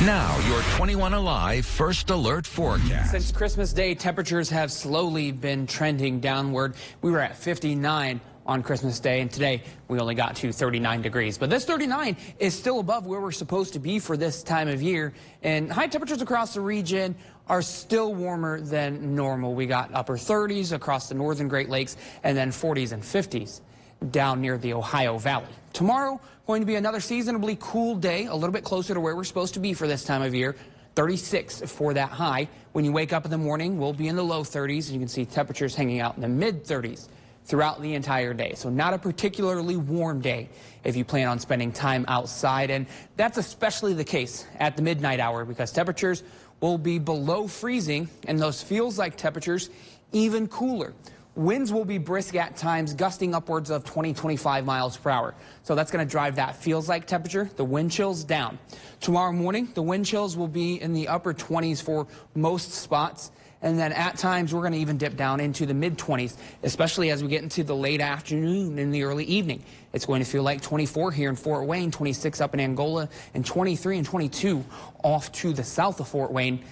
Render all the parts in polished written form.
Now, your 21Alive First Alert forecast. Since Christmas Day, temperatures have slowly been trending downward. We were at 59 on Christmas Day, and today we only got to 39 degrees. But this 39 is still above where we're supposed to be for this time of year, and high temperatures across the region are still warmer than normal. We got upper 30s across the northern Great Lakes, and then 40s and 50s down near the Ohio Valley. Tomorrow, going to be another seasonably cool day, a little bit closer to where we're supposed to be for this time of year. 36 for that high. When you wake up in the morning, we'll be in the low 30s, and you can see temperatures hanging out in the mid 30s throughout the entire day. So not a particularly warm day if you plan on spending time outside, and that's especially the case at the midnight hour because temperatures will be below freezing, and those feels like temperatures even cooler. Winds will be brisk at times, gusting upwards of 20-25 miles per hour. So that's going to drive that feels like temperature, the wind chills, down. Tomorrow morning, the wind chills will be in the upper 20s for most spots. And then at times, we're going to even dip down into the mid-20s, especially as we get into the late afternoon and the early evening. It's going to feel like 24 here in Fort Wayne, 26 up in Angola, and 23 and 22 off to the south of Fort Wayne.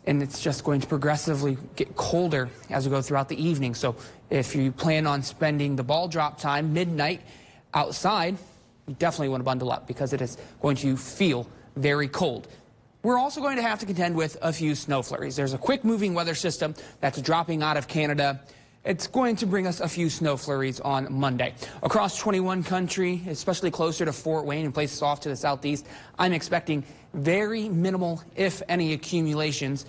And it's just going to progressively get colder as we go throughout the evening. So if you plan on spending the ball drop time midnight outside, you definitely want to bundle up because it is going to feel very cold. We're also going to have to contend with a few snow flurries. There's a quick moving weather system that's dropping out of Canada. It's going to bring us a few snow flurries on Monday. Across 21 country, especially closer to Fort Wayne and places off to the southeast, I'm expecting very minimal, if any, accumulations.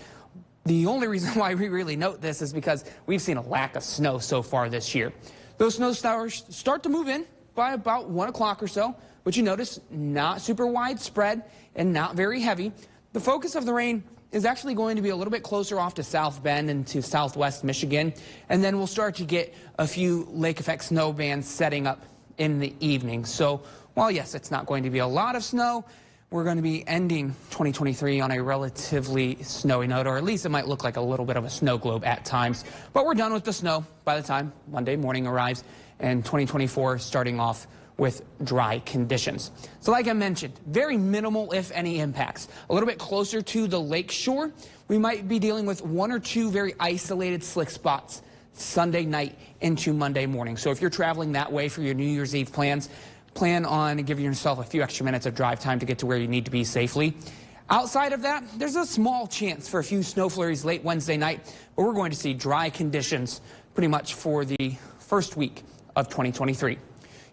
The only reason why we really note this is because we've seen a lack of snow so far this year. Those snow showers start to move in by about 1 o'clock or so, but you notice not super widespread and not very heavy. The focus of the rain is actually going to be a little bit closer off to South Bend and to southwest Michigan, and then we'll start to get a few lake effect snow bands setting up in the evening. So while yes, it's not going to be a lot of snow, we're going to be ending 2023 on a relatively snowy note, or at least it might look like a little bit of a snow globe at times. But we're done with the snow by the time Monday morning arrives, and 2024 starting off with dry conditions. So like I mentioned, very minimal, if any, impacts. A little bit closer to the lake shore, we might be dealing with 1 or 2 very isolated slick spots Sunday night into Monday morning. So if you're traveling that way for your New Year's Eve plans, plan on giving yourself a few extra minutes of drive time to get to where you need to be safely. Outside of that, there's a small chance for a few snow flurries late Wednesday night, but we're going to see dry conditions pretty much for the first week of 2023.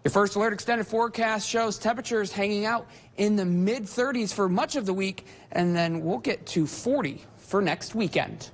Your First Alert extended forecast shows temperatures hanging out in the mid-30s for much of the week, and then we'll get to 40 for next weekend.